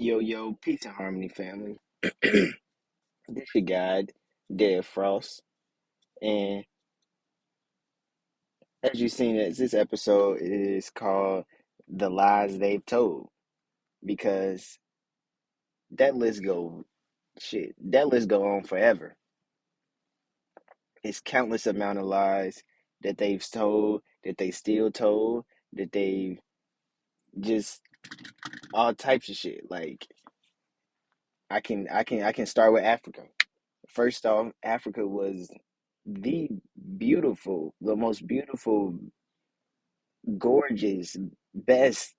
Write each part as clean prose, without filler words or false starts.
Yo, yo, peace and harmony, family. This your guide, Dead Frost, and as you've seen, this episode is called "The Lies They've Told" because that list go on forever. It's countless amount of lies that they've told, that they still told, that they just all types of shit. Like I can start with Africa. First off, Africa was the the most beautiful, gorgeous, best,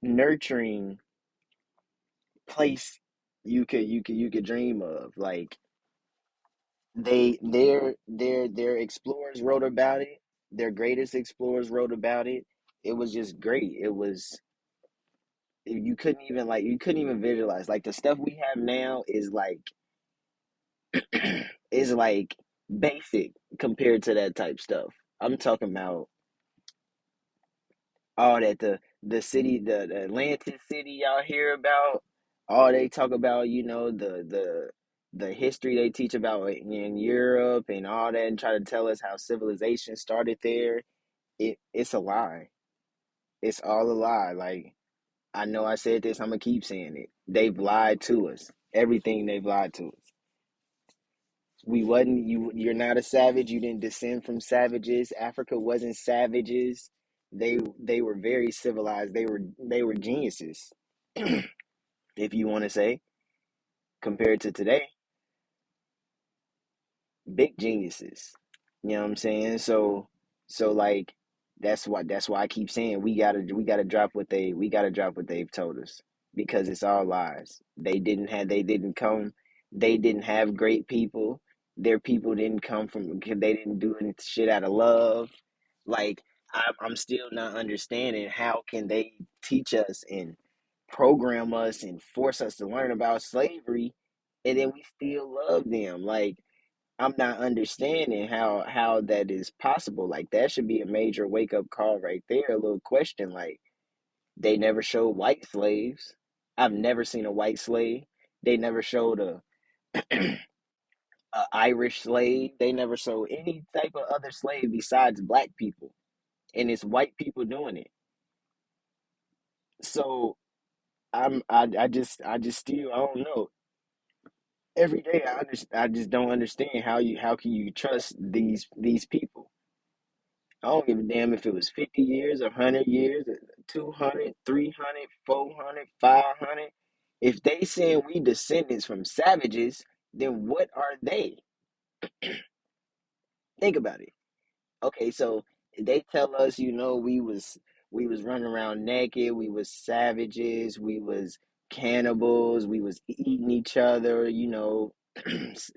nurturing place you could dream of. Like their explorers wrote about it. Their greatest explorers wrote about it. It was just great. It was you couldn't even visualize. Like the stuff we have now is like basic compared to that type stuff. I'm talking about all that the Atlantic city y'all hear about, all they talk about, the history they teach about in Europe and all that, and try to tell us how civilization started there. It's a lie. It's all a lie. Like I know I said this, I'm gonna keep saying it. They've lied to us. Everything they've lied to us. We wasn't you're not a savage, you didn't descend from savages. Africa wasn't savages. They were very civilized. They were geniuses, if you want to say, compared to today, big geniuses. You know what I'm saying? So like that's why I keep saying we gotta drop what they've told us, because it's all lies. They didn't have great people. Their people didn't come from they didn't do any shit out of love. Like I'm still not understanding how can they teach us and program us and force us to learn about slavery, and then we still love them. Like I'm not understanding how that is possible. Like that should be a major wake up call right there. A little question. Like they never showed white slaves. I've never seen a white slave. They never showed a Irish slave. They never showed any type of other slave besides black people, and it's white people doing it. So I just still I don't know. Every day I just don't understand how can you trust these people. I don't give a damn if it was 50 years, 100 years, 200, 300, 400, 500. If they saying we descendants from savages, then what are they? Think about it. Okay, so they tell us, we was running around naked, we was savages, we was cannibals, we was eating each other,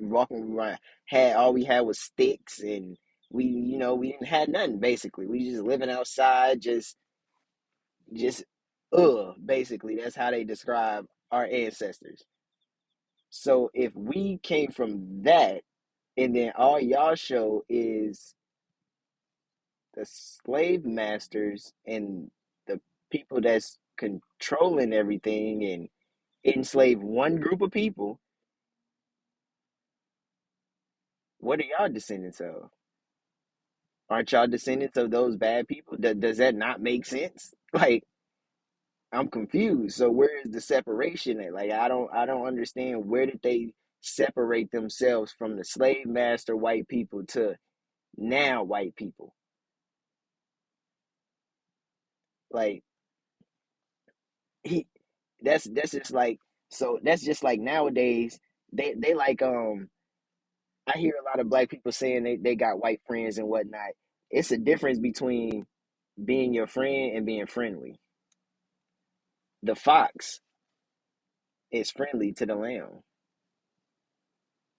walking around, had all we had was sticks, and we didn't have nothing basically. We just living outside, just basically that's how they describe our ancestors. So if we came from that, and then all y'all show is the slave masters and the people that's controlling everything and enslave one group of people, what are y'all descendants of? Aren't y'all descendants of those bad people? Does that not make sense? Like I'm confused. So where is the separation at? Like I don't understand, where did they separate themselves from the slave master white people to now white people? Like he that's just like, so that's just like nowadays they like I hear a lot of black people saying they got white friends and whatnot. It's a difference between being your friend and being friendly. The fox is friendly to the lamb,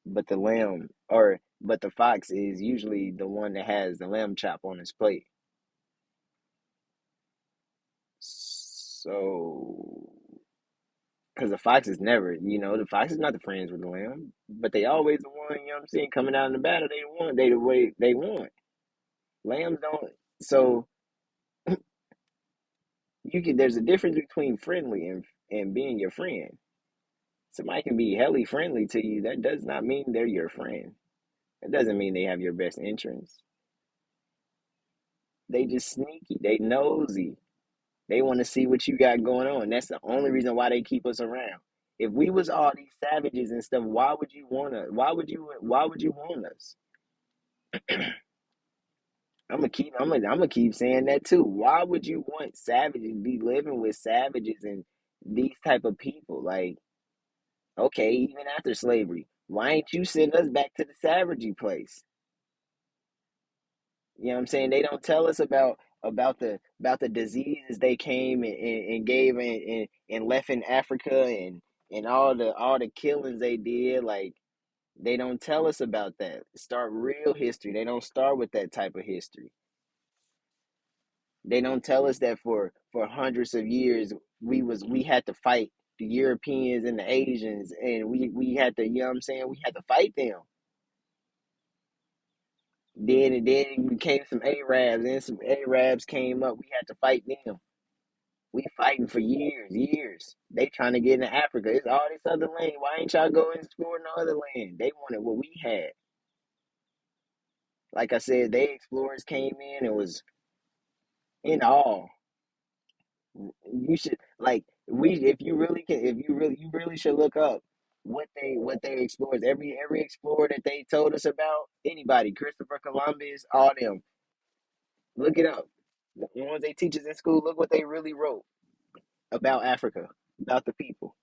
but the fox is usually the one that has the lamb chop on his plate. So, because the fox is not the friends with the lamb, but they always the one, you know what I'm saying, coming out in the battle. They the one, they the way they want. Lambs don't. So You can. There's a difference between friendly and being your friend. Somebody can be helly friendly to you. That does not mean they're your friend. That doesn't mean they have your best interests. They just sneaky. They nosy. They want to see what you got going on. That's the only reason why they keep us around. If we was all these savages and stuff, why would you want to? Why would you want us? I'm gonna keep saying that too. Why would you want savages be living with savages and these type of people? Like, okay, even after slavery, why ain't you send us back to the savagery place? You know what I'm saying? They don't tell us about the diseases they came and gave and left in Africa and all the killings they did. Like, they don't tell us about that. Start real history. They don't start with that type of history. They don't tell us that for hundreds of years we had to fight the Europeans and the Asians, and we had to, you know what I'm saying, we had to fight them. Then it became some Arabs, and some Arabs came up. We had to fight them. We fighting for years, years. They trying to get into Africa. It's all this other land. Why ain't y'all go and explore no other land? They wanted what we had. Like I said, they explorers came in and was in awe. You should, like, we if you really can, if you really should look up what they explores. Every explorer that they told us about, anybody, Christopher Columbus, all them. Look it up. The ones they teach us in school, look what they really wrote about Africa, about the people.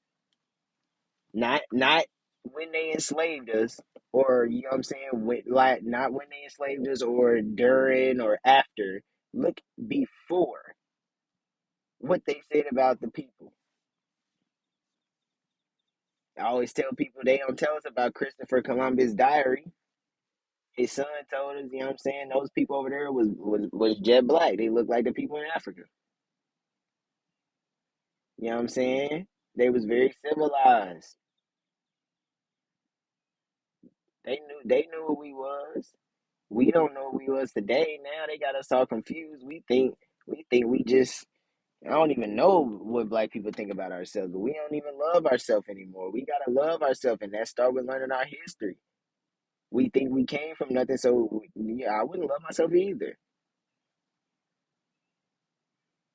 Not when they enslaved us, or you know what I'm saying, like not when they enslaved us or during or after. Look before what they said about the people. I always tell people they don't tell us about Christopher Columbus' diary. His son told us, you know what I'm saying, those people over there was jet black. They look like the people in Africa. You know what I'm saying? They was very civilized. They knew who we was. We don't know who we was today. Now they got us all confused. We think we just, I don't even know what black people think about ourselves, but we don't even love ourselves anymore. We gotta love ourselves, and that start with learning our history. We think we came from nothing, so yeah, I wouldn't love myself either.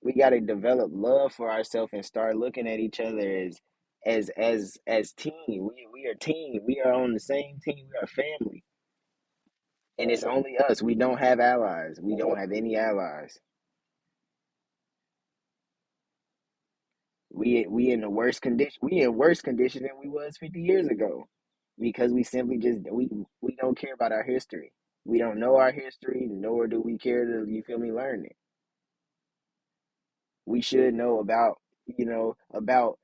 We gotta develop love for ourselves and start looking at each other as team. We are team. We are on the same team. We are family, and it's only us. We don't have allies. We don't have any allies. We in the worst condition. We in worse condition than we was 50 years ago, because we simply just we don't care about our history. We don't know our history, nor do we care to, you feel me, learn it. We should know about, about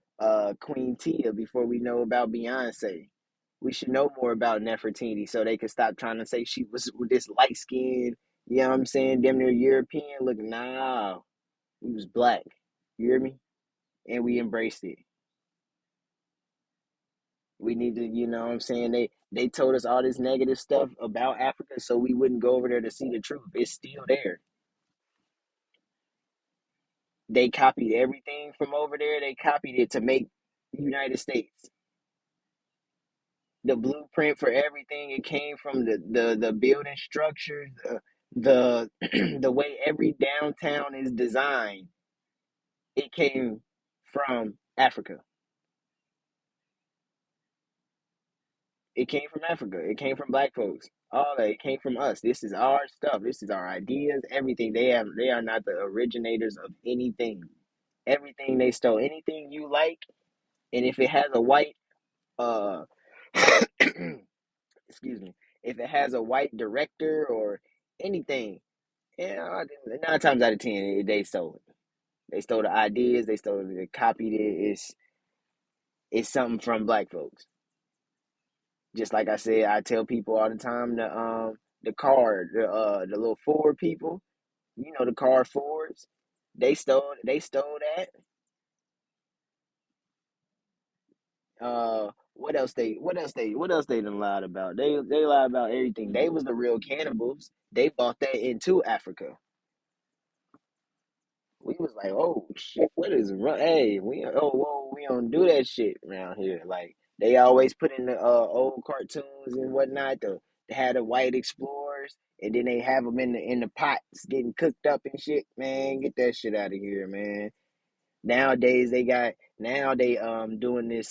Queen Tia before we know about Beyonce. We should know more about Nefertiti so they could stop trying to say she was this light skinned, you know what I'm saying, damn near European looking. Nah, he was black. You hear me? And we embraced it. We need to, you know what I'm saying? They told us all this negative stuff about Africa so we wouldn't go over there to see the truth. It's still there. They copied everything from over there. They copied it to make the United States. The blueprint for everything, it came from the building structure, the the way every downtown is designed. It came from Africa. It came from Africa. It came from black folks. All that, it came from us. This is our stuff. This is our ideas. Everything they are not the originators of anything. Everything they stole. Anything you like, and if it has a white uh excuse me, if it has a white director or anything, yeah, 9 times out of 10 they stole it. They stole the ideas. They stole it. They copied it. It's something from black folks. Just like I said, I tell people all the time, the car, the little Ford people, the car Fords, they stole that. What else they done lied about? They lied about everything. They was the real cannibals. They bought that into Africa. We was like, oh shit, what is wrong? Hey, we oh whoa, we don't do that shit around here. Like they always put in the old cartoons and whatnot. They had the white explorers, and then they have them in the pots getting cooked up and shit. Man, get that shit out of here, man. Nowadays now they doing this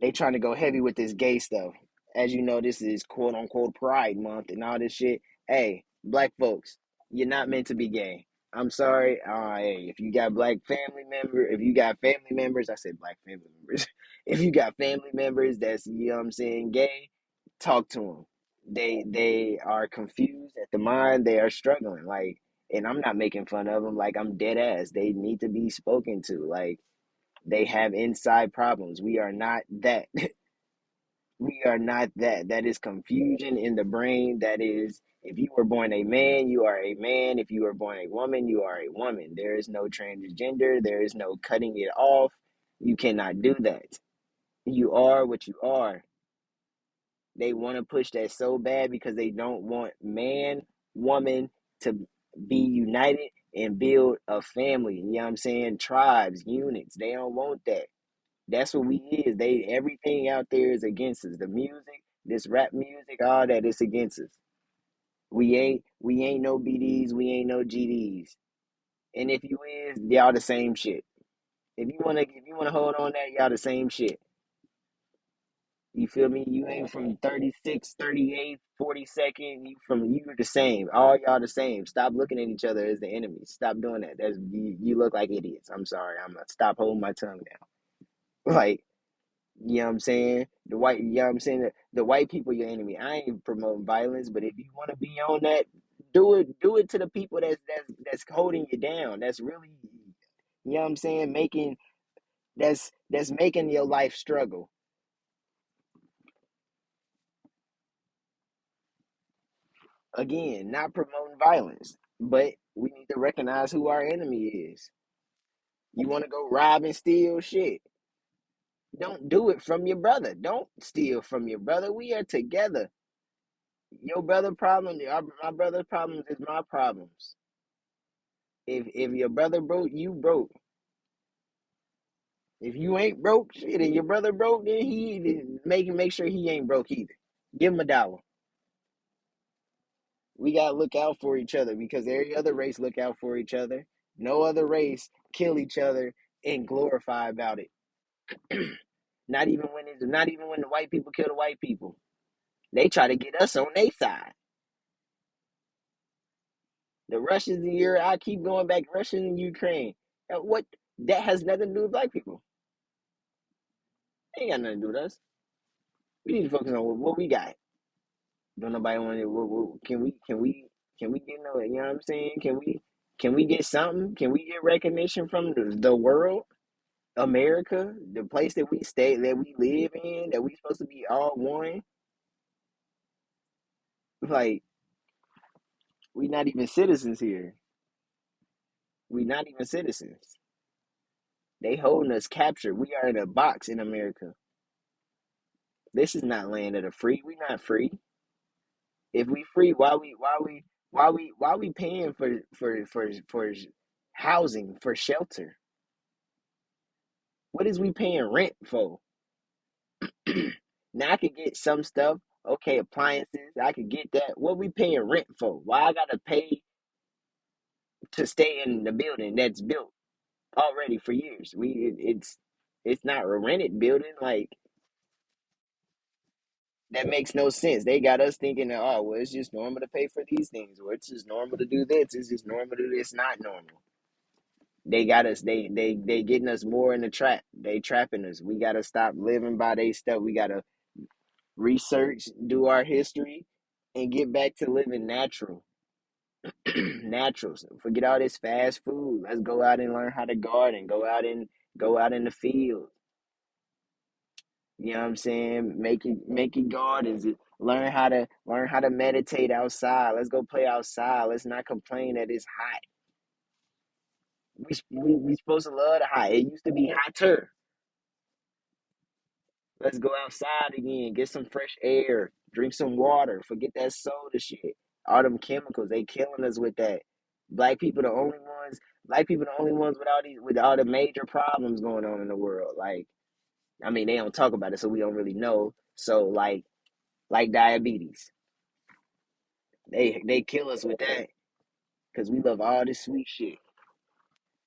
they trying to go heavy with this gay stuff. As you know, this is quote unquote Pride Month and all this shit. Hey, black folks, you're not meant to be gay. I'm sorry. Hey, if you got if you got family members, I said black family members. If you got family members that's, you know what I'm saying, gay, talk to them. They are confused at the mind. They are struggling. Like, and I'm not making fun of them. Like, I'm dead ass. They need to be spoken to. Like, they have inside problems. We are not that. We are not that. That is confusion in the brain. That is, if you were born a man, you are a man. If you were born a woman, you are a woman. There is no transgender. There is no cutting it off. You cannot do that. You are what you are. They want to push that so bad because they don't want man, woman to be united and build a family. You know what I'm saying? Tribes, units. They don't want that. That's what we is. They everything out there is against us. The music, this rap music, all that is against us. We ain't no BDs, we ain't no GDs. And if you is, y'all the same shit. If you wanna hold on that, y'all the same shit. You feel me? You ain't from 36, 38, 42nd. You the same. All y'all the same. Stop looking at each other as the enemies. Stop doing that. You look like idiots. I'm sorry. I'm gonna stop holding my tongue down. Like, you know what I'm saying? You know what I'm saying? The white people your enemy. I ain't promoting violence, but if you want to be on that, do it to the people that's holding you down. That's really, you know what I'm saying, that's making your life struggle. Again, not promoting violence, but we need to recognize who our enemy is. You want to go rob and steal shit. Don't do it from your brother. Don't steal from your brother. We are together. Your brother problem, my brother's problems is my problems. If your brother broke, you broke. If you ain't broke, shit, and your brother broke, then make sure he ain't broke either. Give him a dollar. We gotta look out for each other because every other race look out for each other. No other race kill each other and glorify about it. Not even when the white people kill the white people. They try to get us on their side. The Russians in Europe, I keep going back, Russia and Ukraine. What that has nothing to do with black people. They ain't got nothing to do with us. We need to focus on what we got. Don't nobody want to. Can we get no? You know what I'm saying? Can we get something? Can we get recognition from the world, America, the place that we stay, that we live in, that we supposed to be all one? Like we not even citizens here. We not even citizens. They holding us captured. We are in a box in America. This is not land of the free. We not free. If we free, why we paying for housing, for shelter? What is we paying rent for? Now I could get some stuff, okay, appliances, I could get that. What we paying rent for? Why I gotta pay to stay in the building that's built already for years? It's not a rented building. Like that makes no sense. They got us thinking that, oh well, it's just normal to pay for these things, or it's just normal to do this. It's just normal to do this. Not normal. They got us. They getting us more in the trap. They trapping us. We gotta stop living by their stuff. We gotta research, do our history, and get back to living natural. Natural. So forget all this fast food. Let's go out and learn how to garden. Go out in the field. You know what I'm saying? Make it gardens. Learn how to meditate outside. Let's go play outside. Let's not complain that it's hot. We supposed to love the hot. It used to be hotter. Let's go outside again, get some fresh air, drink some water, forget that soda shit. All them chemicals, they killing us with that. Black people the only ones. Black people the only ones with all the major problems going on in the world. Like, I mean, they don't talk about it, so we don't really know. So like diabetes, they kill us with that because we love all this sweet shit.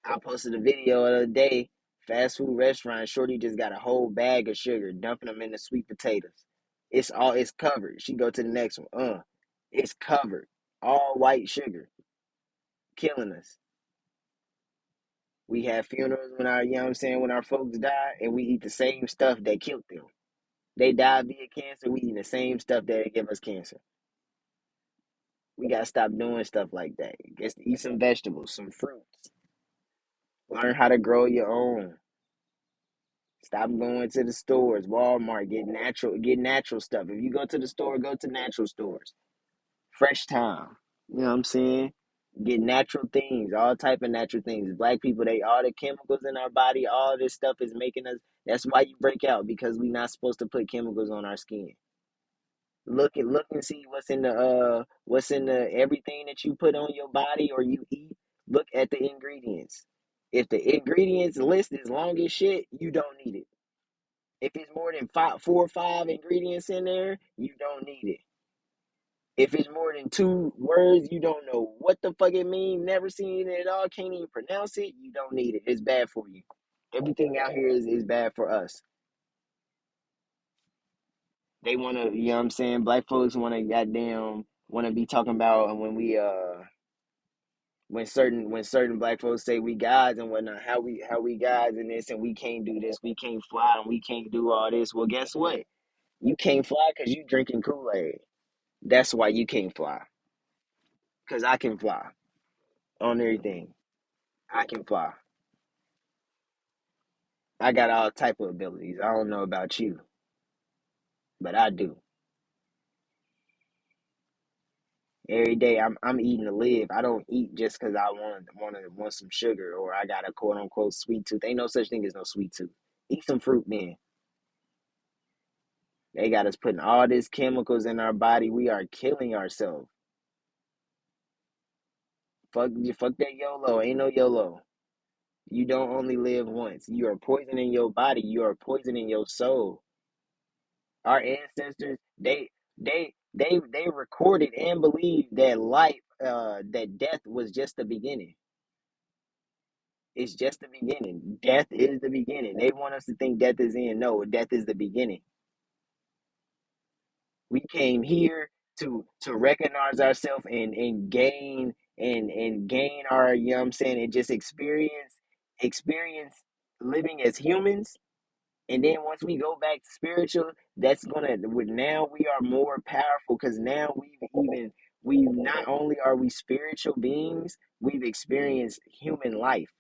I posted a video the other day. Fast food restaurant, Shorty just got a whole bag of sugar, dumping them in the sweet potatoes. It's covered. She go to the next one. It's covered. All white sugar, killing us. We have funerals when our, you know what I'm saying, when our folks die, and we eat the same stuff that killed them. They died via cancer. We eat the same stuff that give us cancer. We gotta stop doing stuff like that. Just eat some vegetables, some fruits. Learn how to grow your own. Stop going to the stores, Walmart, get natural stuff. If you go to the store, go to natural stores. Fresh time. You know what I'm saying? Get natural things, all type of natural things. Black people, they all the chemicals in our body, all this stuff is making us. That's why you break out because we're not supposed to put chemicals on our skin. Look and see what's in the everything that you put on your body or you eat. Look at the ingredients. If the ingredients list is long as shit, you don't need it. If it's more than four or five ingredients in there, you don't need it. If it's more than two words, you don't know what the fuck it means, never seen it at all, can't even pronounce it, you don't need it. It's bad for you. Everything out here is bad for us. They wanna, you know what I'm saying? Black folks wanna goddamn wanna be talking about when certain black folks say we gods and whatnot, how we gods and this and we can't do this, we can't fly and we can't do all this. Well, guess what? You can't fly because you drinking Kool-Aid. That's why you can't fly. Because I can fly on everything. I can fly. I got all type of abilities. I don't know about you, but I do. Every day I'm eating to live. I don't eat just because I want some sugar or I got a quote unquote sweet tooth. Ain't no such thing as no sweet tooth. Eat some fruit, man. They got us putting all these chemicals in our body. We are killing ourselves. Fuck that YOLO. Ain't no YOLO. You don't only live once. You are poisoning your body. You are poisoning your soul. Our ancestors, they recorded and believed that that death was just the beginning. It's just the beginning. Death is the beginning. They want us to think death is in. No, death is the beginning. We came here to recognize ourselves and gain and gain our, you know what I'm saying, and just experience living as humans. And then once we go back to spiritual, that's gonna with now we are more powerful because now we not only are we spiritual beings, we've experienced human life.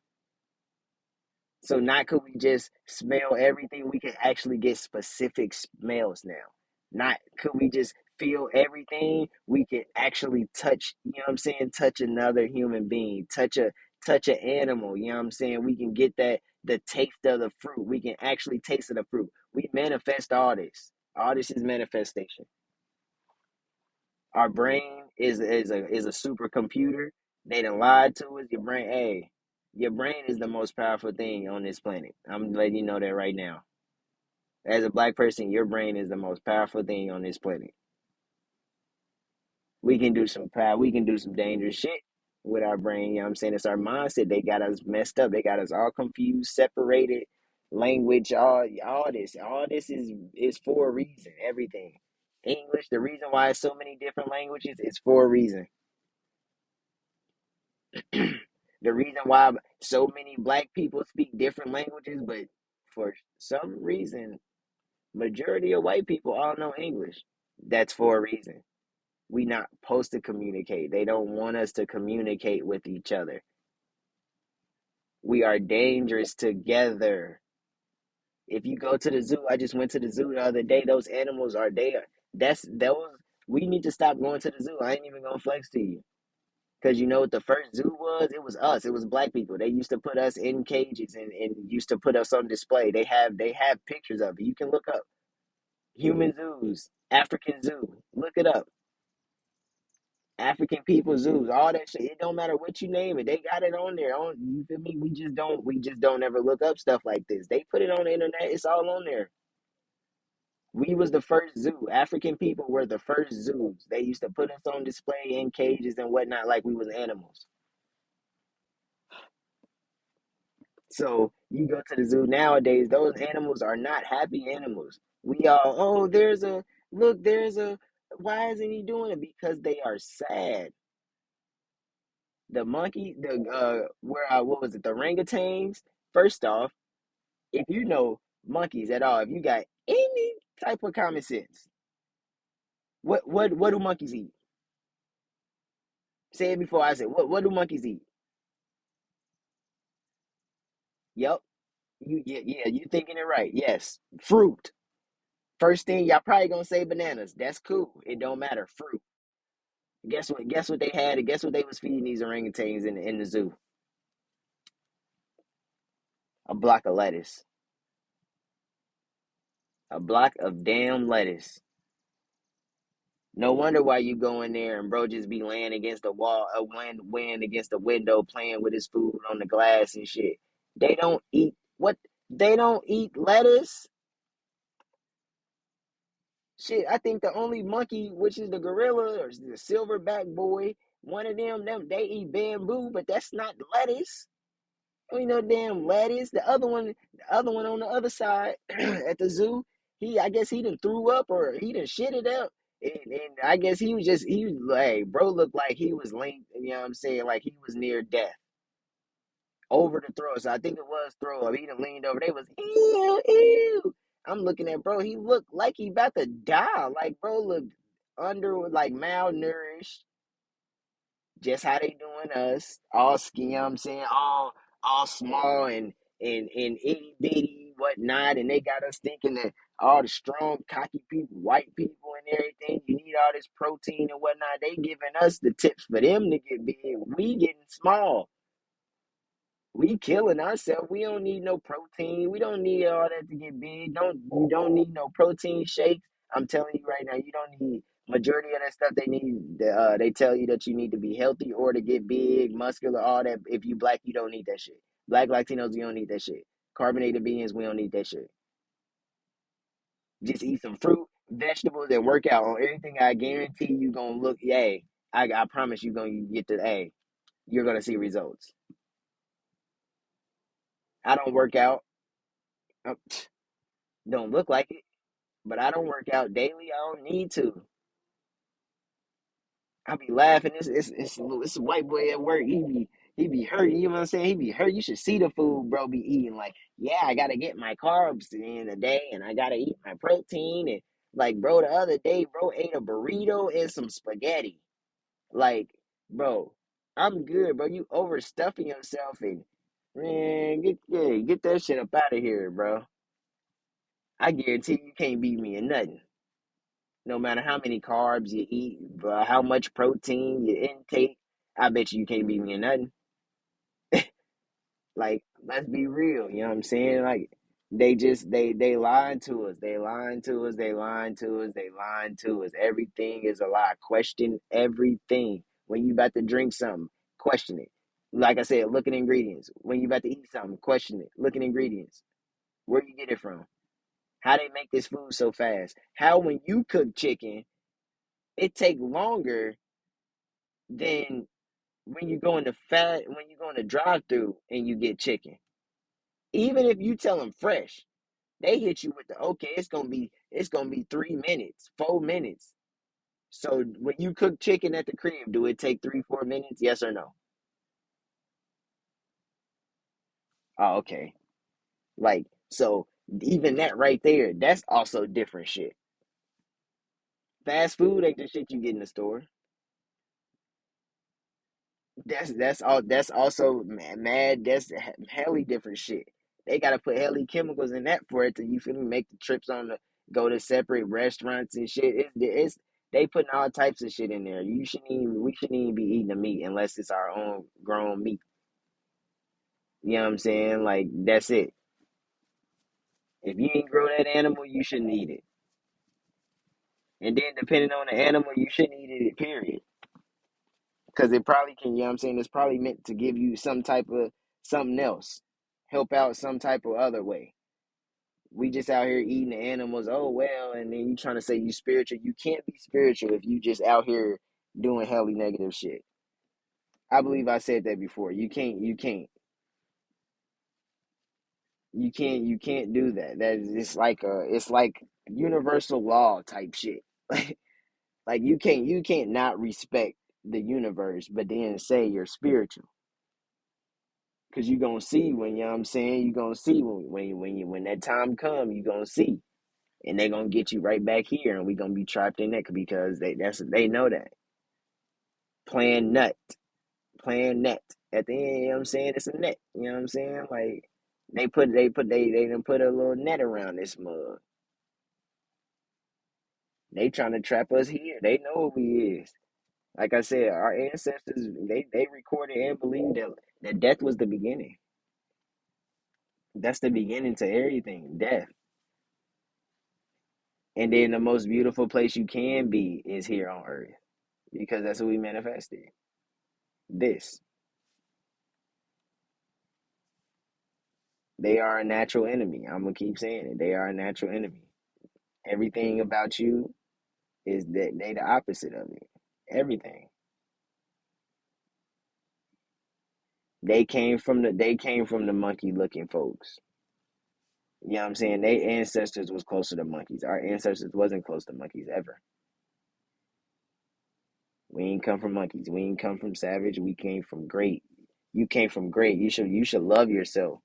So not could we just smell everything, we can actually get specific smells now. Not could we just feel everything, we can actually touch, you know what I'm saying, touch another human being, touch an animal, you know what I'm saying? We can get that the taste of the fruit. We can actually taste of the fruit. We manifest all this. All this is manifestation. Our brain is a supercomputer. They done lied to us. Your brain, hey, your brain is the most powerful thing on this planet. I'm letting you know that right now. As a black person, your brain is the most powerful thing on this planet. We can do some dangerous shit with our brain, you know what I'm saying? It's our mindset. They got us messed up. They got us all confused, separated, language, all this is for a reason. Everything. English, the reason why it's so many different languages is for a reason. The reason why so many black people speak different languages, but for some reason, majority of white people all know English. That's for a reason. We not supposed to communicate. They don't want us to communicate with each other. We are dangerous together. If you go to the zoo, I just went to the zoo the other day. Those animals are there. That's those. We need to stop going to the zoo. I ain't even gonna flex to you. Because you know what the first zoo was? It was us. It was black people. They used to put us in cages and used to put us on display. They have pictures of it. You can look up human zoos, African zoo. Look it up. African people zoos, all that shit. It don't matter what you name it. They got it on there. On you feel me? We just don't ever look up stuff like this. They put it on the internet. It's all on there. We was the first zoo. African people were the first zoos. They used to put us on display in cages and whatnot like we was animals. So you go to the zoo nowadays, those animals are not happy animals. We all, oh, there's a look, there's a why isn't he doing it? Because they are sad. The monkey, the where what was it, the orangutans? First off, if you know monkeys at all, if you got any type of common sense, what do monkeys eat? Say it before I say what do monkeys eat? Yep. You thinking it right. Yes. Fruit. First thing y'all probably gonna say bananas. That's cool. It don't matter. Fruit. Guess what they had and guess what they was feeding these orangutans in the zoo? A block of lettuce. A block of damn lettuce. No wonder why you go in there and bro just be laying against the wall, laying against the window, playing with his food on the glass and shit. They don't eat what? They don't eat lettuce. Shit, I think the only monkey, which is the gorilla or the silverback boy, one of them they eat bamboo, but that's not lettuce. Ain't no damn lettuce. The other one on the other side at the zoo, I guess he done threw up or he done shit it up. And I guess he was like, bro looked like he was linked, you know what I'm saying? Like he was near death. Over the throw. So I think it was throw up. He done leaned over. They was ew, ew. I'm looking at bro, he looked like he about to die. Like bro looked like malnourished, just how they doing us, all skin, you know what I'm saying, all small and itty bitty whatnot, and they got us thinking that all the strong, cocky people, white people and everything, you need all this protein and whatnot. They giving us the tips for them to get big. We getting small. We killing ourselves. We don't need no protein. We don't need all that to get big. You don't need no protein shakes. I'm telling you right now, you don't need majority of that stuff. They tell you that you need to be healthy or to get big, muscular, all that. If you black, you don't need that shit. Black Latinos, we don't need that shit. Carbonated beans, we don't need that shit. Just eat some fruit, vegetables, and work out on everything. I guarantee you gonna look. Yay! I promise you gonna get the. Hey, you're gonna see results. I don't work out. Don't look like it. But I don't work out daily. I don't need to. I be laughing. It's a white boy at work. He be hurt. You know what I'm saying? He be hurt. You should see the food, bro. Be eating like, yeah, I gotta get my carbs in a day, and I gotta eat my protein. And like, bro, the other day, bro ate a burrito and some spaghetti. Like, bro, I'm good, bro. You overstuffing yourself and man, get that shit up out of here, bro. I guarantee you can't beat me in nothing. No matter how many carbs you eat, how much protein you intake, I bet you can't beat me in nothing. Like, let's be real, you know what I'm saying? Like, they lying to us. They lying to us. They lying to us. They lying to us. Everything is a lie. Question everything. When you about to drink something, question it. Like I said, look at ingredients. When you about to eat something, question it. Look at ingredients. Where you get it from? How they make this food so fast? How when you cook chicken, it take longer than when you go in the drive through and you get chicken. Even if you tell them fresh, they hit you with the okay, it's gonna be 3 minutes, 4 minutes. So when you cook chicken at the crib, do it take 3, 4 minutes? Yes or no? Oh, okay. Like so even that right there, that's also different shit. Fast food ain't the shit you get in the store. That's also mad. That's hella different shit. They gotta put hella chemicals in that for it to you feel me make the trips on the go to separate restaurants and shit. It's they putting all types of shit in there. We shouldn't even be eating the meat unless it's our own grown meat. You know what I'm saying? Like that's it. If you ain't grow that animal, you shouldn't eat it. And then depending on the animal, you shouldn't eat it. Period. Because it probably can, you know what I'm saying? It's probably meant to give you some type of something else, help out some type of other way. We just out here eating the animals. Oh well, and then you trying to say you spiritual. You can't be spiritual if you just out here doing helly negative shit. I believe I said that before. You can't do that. That is it's like universal law type shit. Like you can't not respect the universe, but then say you're spiritual. Cause you gonna see when, you know what I'm saying, you gonna see when that time come, you gonna see. And they gonna get you right back here, and we gonna be trapped in that because they know that. Playing nut. Playing net. At the end, you know what I'm saying? It's a net. You know what I'm saying? Like they done put a little net around this mug. They trying to trap us here. They know what we is. Like I said, our ancestors, they recorded and believed that death was the beginning. That's the beginning to everything, death. And then the most beautiful place you can be is here on earth because that's what we manifested. This. They are a natural enemy. I'm gonna keep saying it. They are a natural enemy. Everything about you is that they the opposite of it. Everything. They came from the monkey looking folks. You know what I'm saying? Their ancestors was closer to monkeys. Our ancestors wasn't close to monkeys ever. We ain't come from monkeys. We ain't come from savage. We came from great. You came from great. You should love yourself.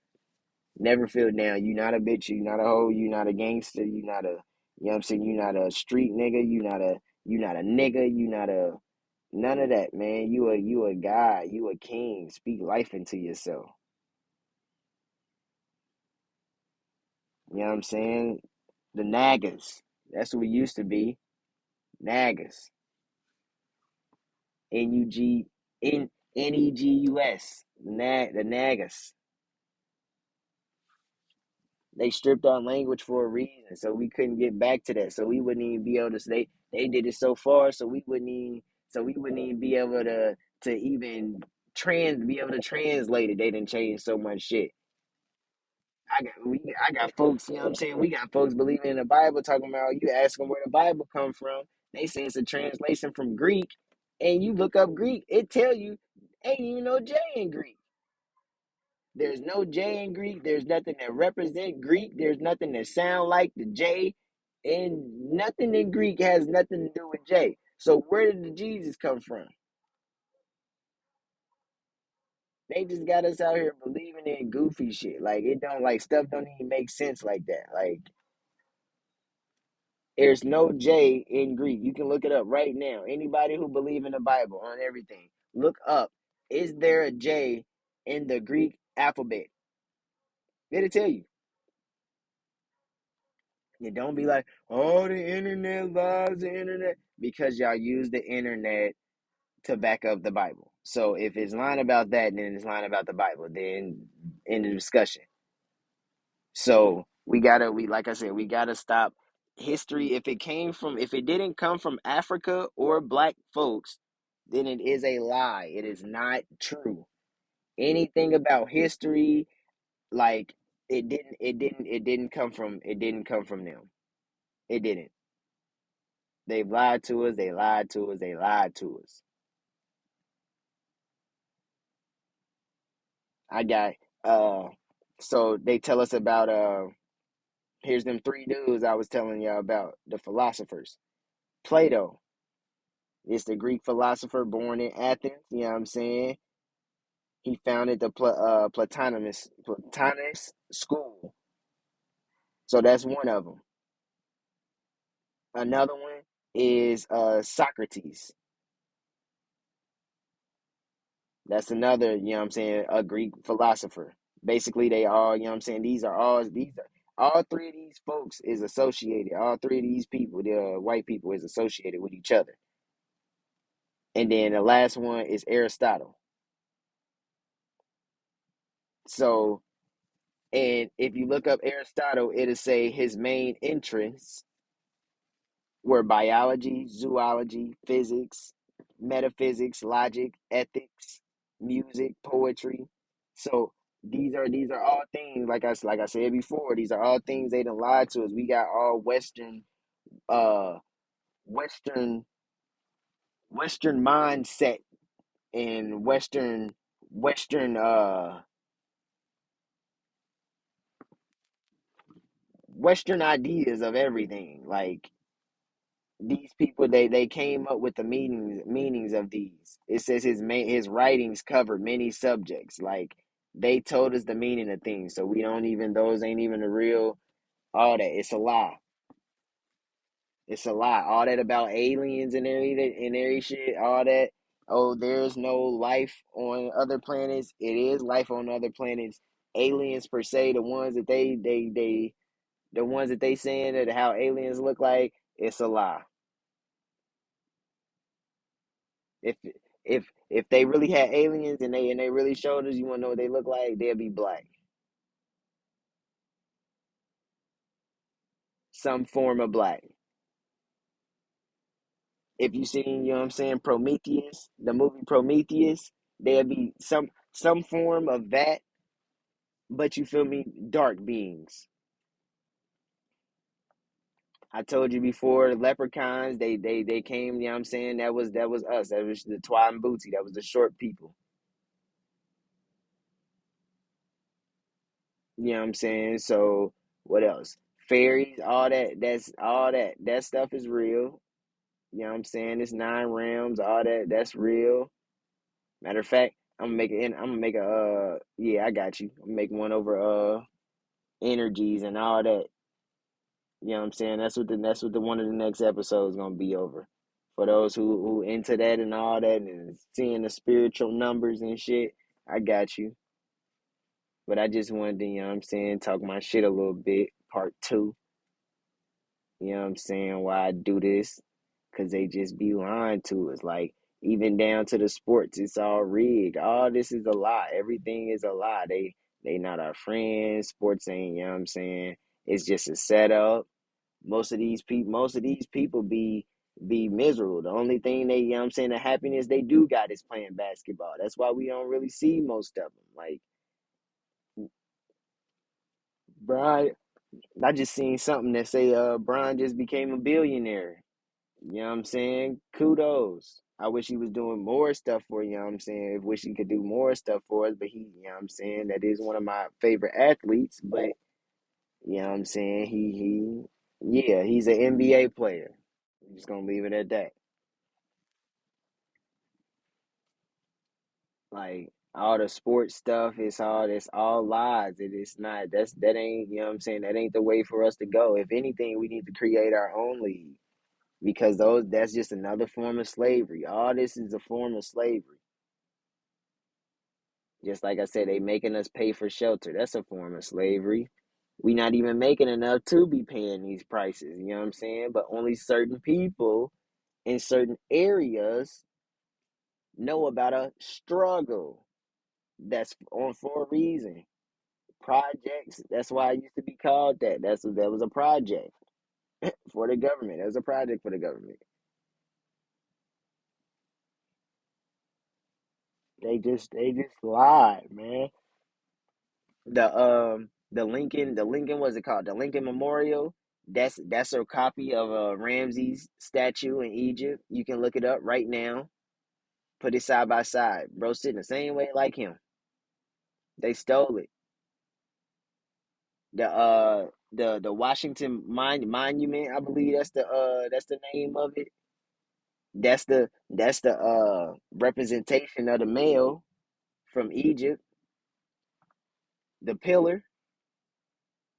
Never feel down. You not a bitch. You not a hoe. You not a gangster. You not a, you know what I'm saying? You not a street nigga. You not a nigga. You not a none of that, man. You a guy. You a king. Speak life into yourself. You know what I'm saying? The naggers. That's what we used to be. Naggers. N-U-G Negus. The naggers. They stripped our language for a reason, so we couldn't get back to that. So we wouldn't even be able to say they did it so far, so we wouldn't even be able to even be able to translate it. They didn't change so much shit. I got folks, you know what I'm saying? We got folks believing in the Bible, talking about, you ask them where the Bible come from. They say it's a translation from Greek, and you look up Greek, it tell you ain't even no J in Greek. There's no J in Greek. There's nothing that represent Greek. There's nothing that sound like the J. And nothing in Greek has nothing to do with J. So where did the Jesus come from? They just got us out here believing in goofy shit. Like it don't like stuff don't even make sense like that. Like there's no J in Greek. You can look it up right now. Anybody who believe in the Bible on everything, look up. Is there a J in the Greek alphabet? It'll tell you. You don't be like, oh, the internet lies, the internet, because y'all use the internet to back up the Bible. So if it's lying about that, then it's lying about the Bible. Then in the discussion. So we like I said, we gotta stop history. If it didn't come from Africa or black folks, then it is a lie. It is not true. Anything about history, like it didn't come from them. It didn't. They've lied to us. They lied to us. They lied to us. I got so they tell us about here's them three dudes I was telling y'all about, the philosophers. Plato is the Greek philosopher born in Athens, you know what I'm saying? He founded the Platonist school. So that's one of them. Another one is Socrates. That's another, you know what I'm saying, a Greek philosopher. Basically, they all, you know what I'm saying, all three of these folks is associated. All three of these people, the white people, is associated with each other. And then the last one is Aristotle. So, and if you look up Aristotle, it'll say his main interests were biology, zoology, physics, metaphysics, logic, ethics, music, poetry. So these are all things like I said before. These are all things they done lied to us. We got all uh Western Western mindset and Western Western ideas of everything. Like these people, they came up with the meanings of these. It says his writings cover many subjects. Like they told us the meaning of things, so we don't even those ain't even the real. All that it's a lie. It's a lie. All that about aliens and every shit. All that. Oh, there's no life on other planets. It is life on other planets. Aliens per se, the ones that they saying that how aliens look like. It's a lie. If if they really had aliens and they really showed us, you want to know what they look like? They'll be black, some form of black. If you seen, you know what I'm saying, Prometheus, the movie Prometheus, they'll be some form of that, but you feel me, dark beings. I told you before, leprechauns, they came, you know what I'm saying? That was us. That was the Twa and Booty. That was the short people. You know what I'm saying? So what else? Fairies, all that. That's all that. That stuff is real. You know what I'm saying? It's nine realms, all that. That's real. Matter of fact, I'm gonna make a yeah, I got you. I'm gonna make one over energies and all that. You know what I'm saying? That's what the one of the next episodes gonna be over. For those who into that and all that and seeing the spiritual numbers and shit, I got you. But I just wanted to, you know what I'm saying, talk my shit a little bit. Part two. You know what I'm saying? Why I do this? Because they just be lying to us. Like, even down to the sports, it's all rigged. All this is a lie. Everything is a lie. They not our friends. Sports ain't, you know what I'm saying? It's just a setup. Most of these people be miserable. The only thing they, you know what I'm saying, the happiness they do got is playing basketball. That's why we don't really see most of them. Like, Brian, I just seen something that say Brian just became a billionaire. You know what I'm saying? Kudos. I wish he was doing more stuff for you, know what I'm saying? I wish he could do more stuff for us, but you know what I'm saying? That is one of my favorite athletes, but you know what I'm saying? Yeah, he's an NBA player. I'm just gonna leave it at that. Like all the sports stuff, it's all lies. It's not that ain't, you know what I'm saying? That ain't the way for us to go. If anything, we need to create our own league because that's just another form of slavery. All this is a form of slavery. Just like I said, they making us pay for shelter. That's a form of slavery. We not even making enough to be paying these prices. You know what I'm saying? But only certain people in certain areas know about a struggle. That's on for a reason. Projects. That's why it used to be called that. That was a project for the government. That was a project for the government. They just lied, man. The Lincoln, what's it called? The Lincoln Memorial. That's a copy of a Ramses statue in Egypt. You can look it up right now. Put it side by side. Bro sitting the same way like him. They stole it. The Washington Monument, I believe that's the name of it. That's the representation of the male from Egypt. The pillar.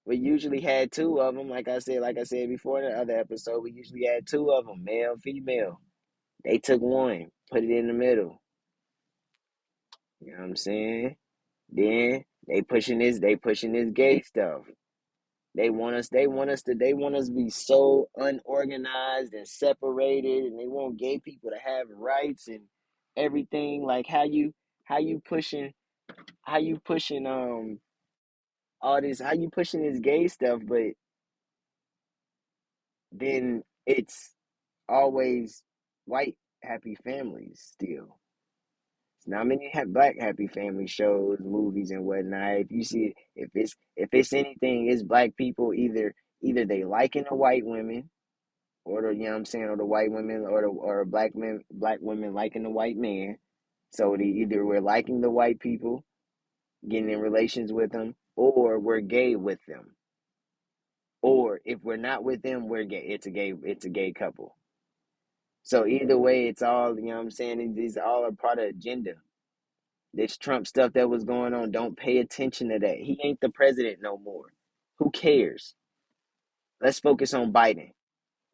We usually had two of them, like I said before in the other episode. We usually had two of them, male, female. They took one, put it in the middle. You know what I'm saying? Then they pushing this gay stuff. They want us to be so unorganized and separated, and they want gay people to have rights and everything. Like how you pushing all this, how you pushing this gay stuff, but then it's always white happy families still. It's not many black happy family shows, movies, and whatnot. If you see, if it's anything, it's black people either they liking the white women, or the you know what I'm saying, or the white women, or black women liking the white man. So either we're liking the white people, getting in relations with them, or we're gay with them. Or if we're not with them, we're gay. It's a gay couple. So either way, it's all, you know what I'm saying, these all are part of agenda. This Trump stuff that was going on, don't pay attention to that. He ain't the president no more. Who cares? Let's focus on Biden.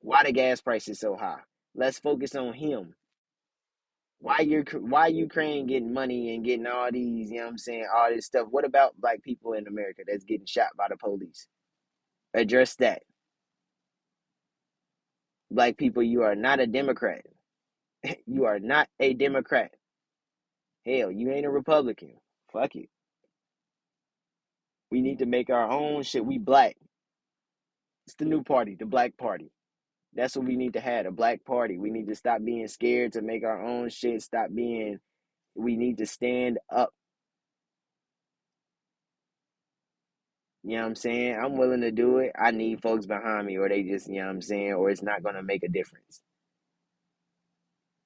Why the gas price is so high? Let's focus on him. Why Ukraine getting money and getting all these, you know what I'm saying, all this stuff? What about black people in America that's getting shot by the police? Address that. Black people, you are not a Democrat. You are not a Democrat. Hell, you ain't a Republican. Fuck it. We need to make our own shit. We black. It's the new party, the black party. That's what we need to have, a black party. We need to stop being scared to make our own shit. We need to stand up. You know what I'm saying? I'm willing to do it. I need folks behind me, or they just, you know what I'm saying, or it's not going to make a difference.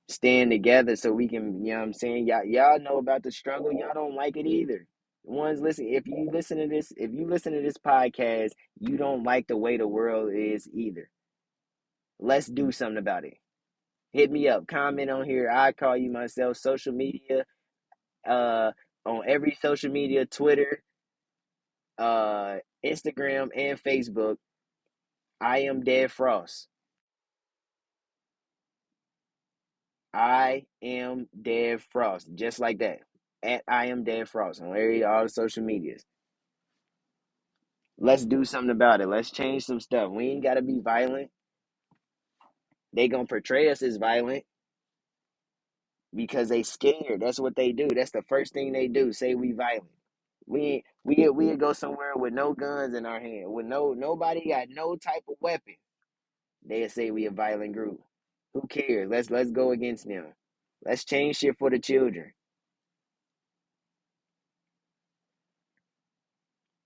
Stand together so we can, you know what I'm saying? Y'all know about the struggle. Y'all don't like it either. Ones listen, if you listen to this podcast, you don't like the way the world is either. Let's do something about it. Hit me up, comment on here. I call you myself. Social media, uh, on every social media, Twitter, uh, Instagram, and Facebook. I am Dead Frost. I am Dead Frost, just like that. At I am Dead Frost on all the social medias. Let's do something about it. Let's change some stuff. We ain't gotta be violent. They gonna portray us as violent because they scared. That's what they do. That's the first thing they do. Say we violent. We go somewhere with no guns in our hand, with nobody got no type of weapon. They say we a violent group. Who cares? Let's go against them. Let's change shit for the children.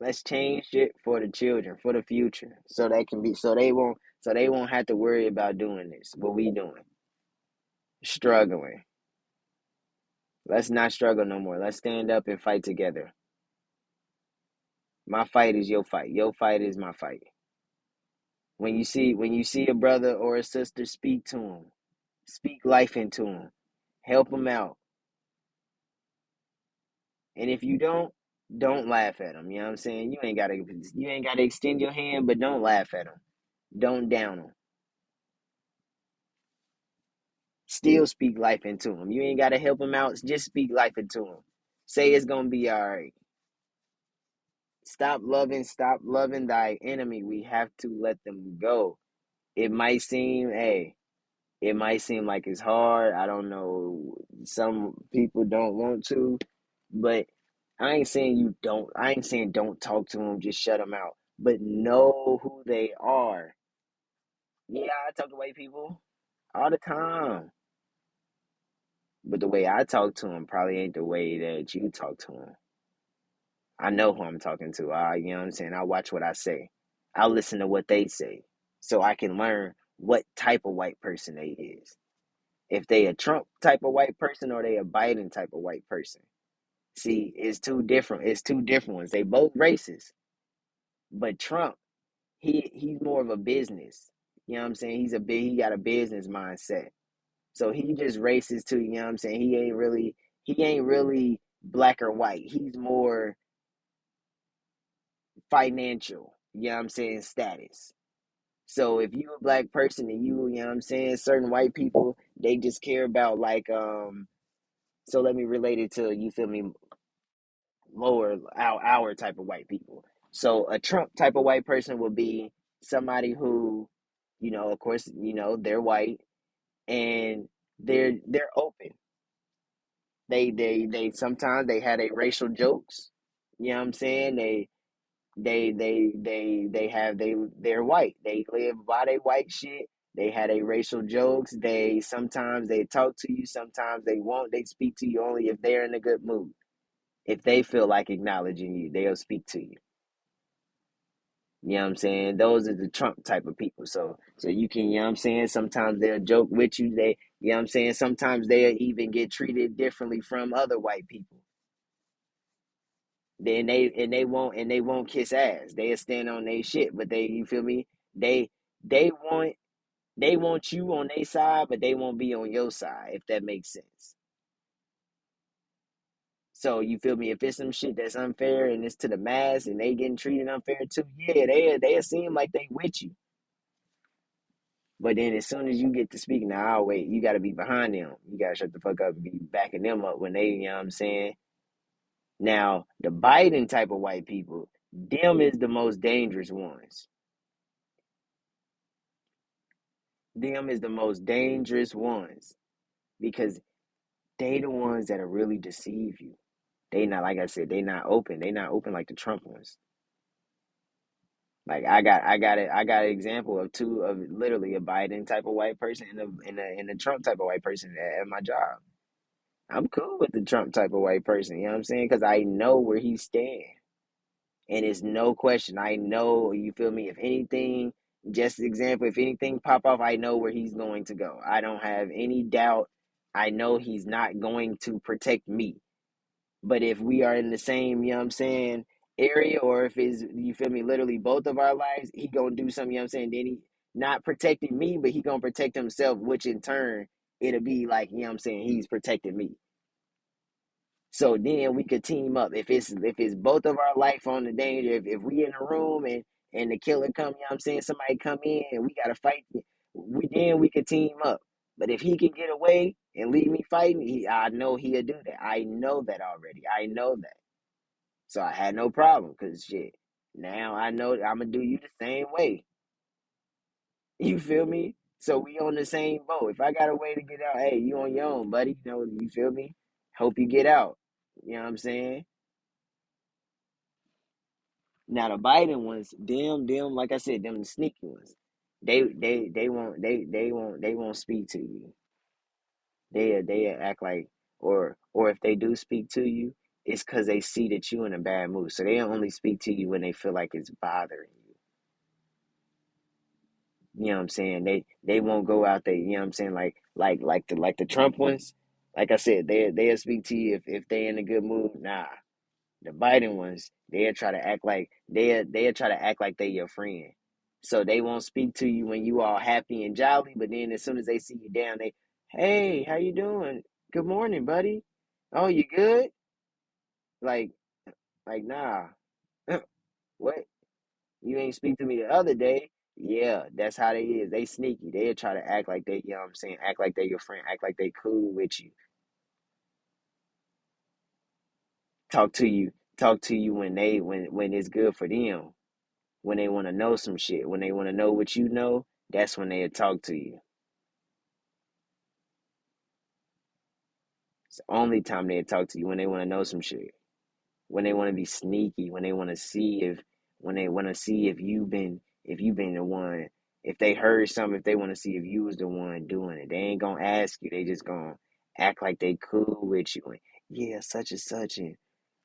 Let's change shit for the children, for the future, so they can be, so they won't have to worry about doing this. What we doing? Struggling. Let's not struggle no more. Let's stand up and fight together. My fight is your fight. Your fight is my fight. When you see a brother or a sister, speak to them. Speak life into them. Help them out. And if you don't laugh at them. You know what I'm saying? You ain't gotta extend your hand, but don't laugh at them. Don't down them. Still speak life into them. You ain't gotta help them out. Just speak life into them. Say it's gonna be all right. Stop loving thy enemy. We have to let them go. It might seem, hey, it might seem like it's hard. I don't know. Some people don't want to, but I ain't saying don't talk to them, just shut them out. But know who they are. Yeah, I talk to white people all the time. But the way I talk to them probably ain't the way that you talk to them. I know who I'm talking to. You know what I'm saying? I watch what I say. I listen to what they say so I can learn what type of white person they is. If they a Trump type of white person or they a Biden type of white person. See, it's two different. It's two different ones. They both racist, but Trump, he's more of a business. You know what I'm saying? He got a business mindset. So he just racist too. You know what I'm saying? He ain't really black or white. He's more financial. You know what I'm saying? Status. So if you a black person and you know what I'm saying, certain white people, they just care about like so let me relate it to, you feel me, lower our type of white people. So a Trump type of white person will be somebody who, of course, they're white and they're open. They sometimes they had a racial jokes. You know what I'm saying? They're white. They live by their white shit. They had a racial jokes. They sometimes they talk to you, sometimes they won't. They speak to you only if they're in a good mood. If they feel like acknowledging you, they'll speak to you. You know what I'm saying? Those are the Trump type of people. So you can, you know what I'm saying? Sometimes they'll joke with you. They, you know what I'm saying? Sometimes they'll even get treated differently from other white people. Then they won't kiss ass. They'll stand on their shit, but they, you feel me? They they want they want you on their side, but they won't be on your side, if that makes sense. So you feel me? If it's some shit that's unfair and it's to the mass and they getting treated unfair too, yeah, they seem like they with you. But then as soon as you get to speaking, now, oh, wait, you got to be behind them. You got to shut the fuck up and be backing them up when they, you know what I'm saying? Now, the Biden type of white people, them is the most dangerous ones. Them is the most dangerous ones because they the ones that'll really deceive you. They not, like I said, they not open. They not open like the Trump ones. Like I got an example of two of literally a Biden type of white person and a Trump type of white person at my job. I'm cool with the Trump type of white person, you know what I'm saying? Because I know where he stands. And it's no question. I know, you feel me? If anything, just example, if anything pop off, I know where he's going to go. I don't have any doubt. I know he's not going to protect me. But if we are in the same, you know what I'm saying, area, or if it's, you feel me, literally both of our lives, he gonna do something, you know what I'm saying? Then he not protecting me, but he gonna protect himself, which in turn, it'll be like, you know what I'm saying, he's protecting me. So then we could team up. If it's both of our life on the danger, if we in a room and the killer come, you know what I'm saying, somebody come in and we gotta fight, we could team up. But if he can get away and leave me fighting, I know he'll do that. I know that already. I know that. So I had no problem because shit. Now I know I'm gonna do you the same way. You feel me? So we on the same boat. If I got a way to get out, hey, you on your own, buddy. You know, you feel me? Hope you get out. You know what I'm saying? Now the Biden ones, them, like I said, them the sneaky ones. They won't speak to you. They act like, or if they do speak to you, it's because they see that you in a bad mood. So they only speak to you when they feel like it's bothering you. You know what I'm saying? They won't go out there, you know what I'm saying? Like the Trump ones, like I said, they'll speak to you if they in a good mood. Nah. The Biden ones, they'll try to act like they your friend. So they won't speak to you when you all happy and jolly, but then as soon as they see you down, they, hey, how you doing? Good morning, buddy. Oh, you good? Like, nah. What? You ain't speak to me the other day. Yeah, that's how they is. They sneaky. They'll try to act like they, you know what I'm saying, act like they your friend, act like they cool with you. Talk to you, talk to you when it's good for them. When they want to know some shit, when they want to know what you know, that's when they'll talk to you. It's the only time they'll talk to you when they want to know some shit. When they want to be sneaky, when they want to see if you've been the one, if they heard something, if they want to see if you was the one doing it. They ain't gonna ask you. They just gonna act like they cool with you. And yeah, such and such, and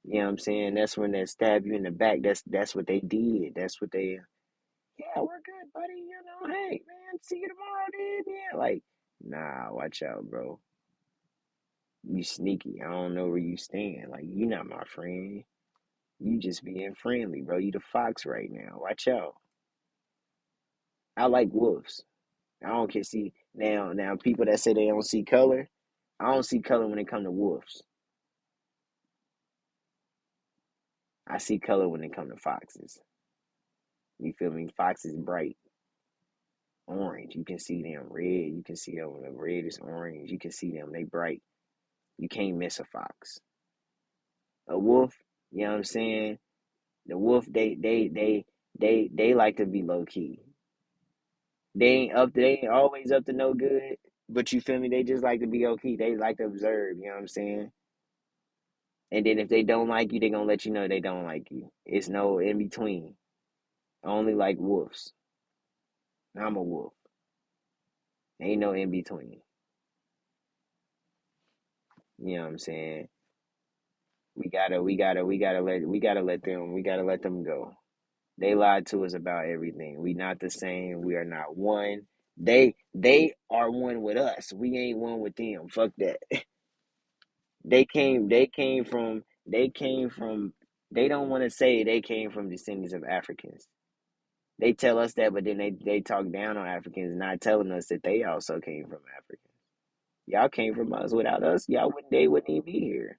you know what I'm saying? That's when they stab you in the back. That's what they did. That's what they, yeah, we're good, buddy. You know, hey, man, see you tomorrow, dude. Yeah, like, nah, watch out, bro. You sneaky. I don't know where you stand. Like, you not my friend. You just being friendly, bro. You the fox right now. Watch out. I like wolves. I don't care. See, now, people that say they don't see color, I don't see color when it come to wolves. I see color when it come to foxes. You feel me? Foxes bright orange. You can see them red. You can see them when the red is orange. You can see them. They bright. You can't miss a fox. A wolf, you know what I'm saying? The wolf, they like to be low key. They ain't always up to no good, but you feel me? They just like to be okay. They like to observe, you know what I'm saying? And then if they don't like you, they gonna let you know they don't like you. It's no in between. Only like wolves. I'm a wolf. Ain't no in between. You know what I'm saying? We gotta let them go. They lied to us about everything. We not the same. We are not one. They are one with us. We ain't one with them. Fuck that. They came from they don't want to say they came from descendants of Africans. They tell us that, but then they talk down on Africans, not telling us that they also came from Africa. Y'all came from us. Without us, they wouldn't even be here.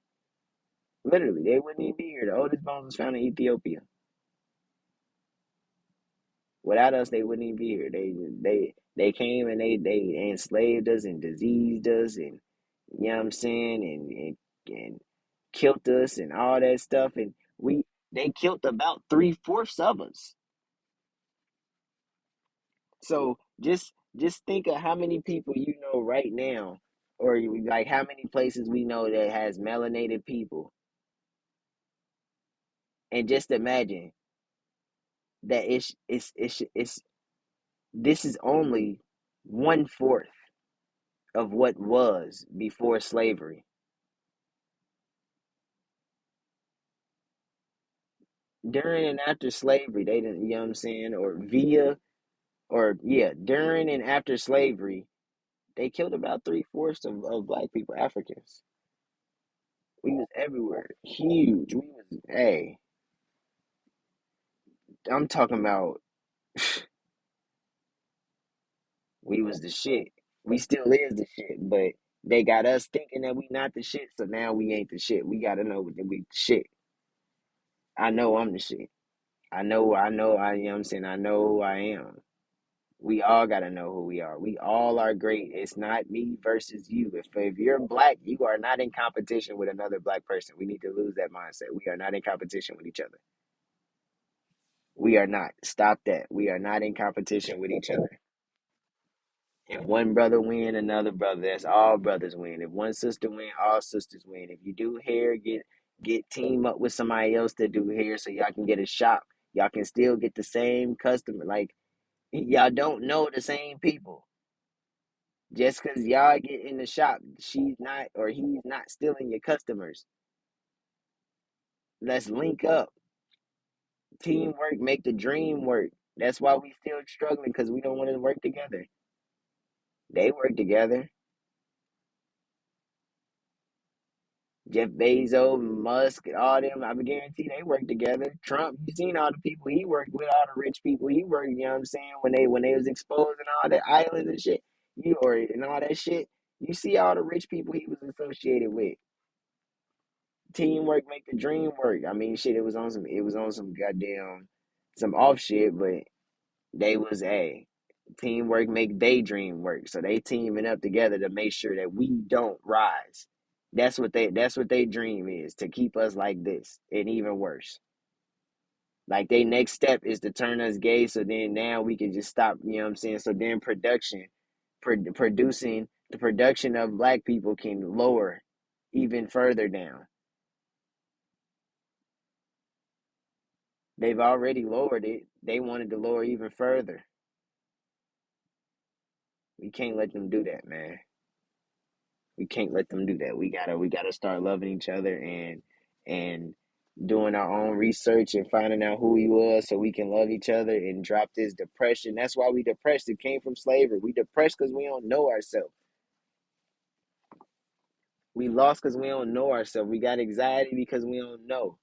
Literally, they wouldn't even be here. The oldest bones was found in Ethiopia. Without us, they wouldn't even be here. They came and they enslaved us and diseased us and you know what I'm saying and killed us and all that stuff and we they killed about 3/4 of us. So just think of how many people you know right now, or like how many places we know that has melanated people, and just imagine that it's this is only 1/4 of what was before slavery. During and after slavery, they didn't, you know what I'm saying, during and after slavery, they killed about 3/4 of black people, Africans. We was everywhere, huge. We was, hey, I'm talking about, we was the shit. We still is the shit, but they got us thinking that we not the shit, so now we ain't the shit. We gotta know that we the shit. I know I'm the shit. You know what I'm saying? I know who I am. We all got to know who we are. We all are great. It's not me versus you. If you're black, you are not in competition with another black person. We need to lose that mindset. We are not in competition with each other. We are not. Stop that. We are not in competition with each other. If one brother win, another brother. That's all brothers win. If one sister win, all sisters win. If you do hair, get team up with somebody else to do hair so y'all can get a shop. Y'all can still get the same customer. Like y'all don't know the same people. Just because y'all get in the shop, she's not or he's not stealing your customers. Let's link up. Teamwork make the dream work. That's why we still struggling because we don't want to work together. They work together. Jeff Bezos, Musk, all them, I guarantee they work together. Trump, you seen all the people he worked with, all the rich people he worked, you know what I'm saying, when they was exposing all the islands and shit, and all that shit. You see all the rich people he was associated with. Teamwork make the dream work. I mean, shit, it was on some goddamn some off shit, but they was a teamwork make they dream work. So they teaming up together to make sure that we don't rise. That's what they dream is to keep us like this and even worse. Like they next step is to turn us gay, so then now we can just stop. You know what I'm saying? So then producing the production of black people can lower even further down. They've already lowered it. They wanted to lower even further. We can't let them do that, man. We can't let them do that. We gotta start loving each other and doing our own research and finding out who he was so we can love each other and drop this depression. That's why we depressed. It came from slavery. We depressed because we don't know ourselves. We lost because we don't know ourselves. We got anxiety because we don't know.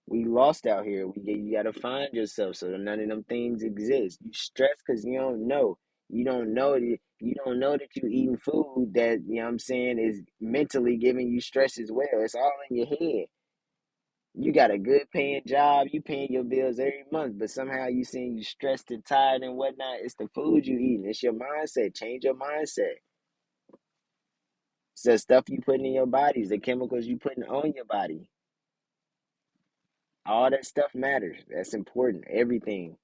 We lost out here. You got to find yourself so that none of them things exist. You stress because you don't know. You don't know that you eating food that you know what I'm saying is mentally giving you stress as well. It's all in your head. You got a good paying job, you paying your bills every month, but somehow you seem you stressed and tired and whatnot. It's the food you eating. It's your mindset. Change your mindset. It's the stuff you putting in your bodies, the chemicals you putting on your body. All that stuff matters. That's important. Everything.